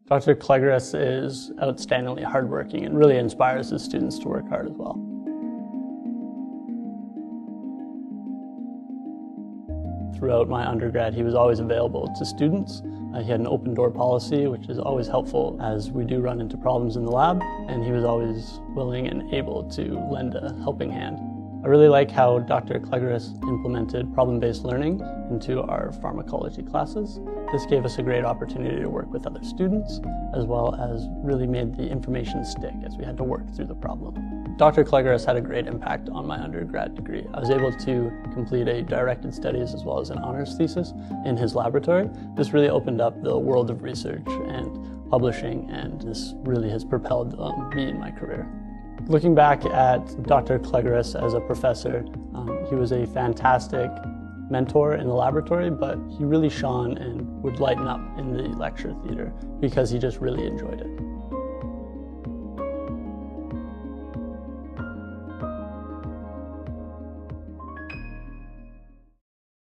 Dr. Klegeris is outstandingly hardworking and really inspires his students to work hard as well. Throughout my undergrad, he was always available to students. He had an open door policy, which is always helpful as we do run into problems in the lab, and he was always willing and able to lend a helping hand. I really like how Dr. Klegeris implemented problem-based learning into our pharmacology classes. This gave us a great opportunity to work with other students, as well as really made the information stick as we had to work through the problem. Dr. Klegeris had a great impact on my undergrad degree. I was able to complete a directed studies as well as an honors thesis in his laboratory. This really opened up the world of research and publishing, and this really has propelled me in my career. Looking back at Dr. Klegeris as a professor, he was a fantastic mentor in the laboratory, but he really shone and would lighten up in the lecture theater because he just really enjoyed it.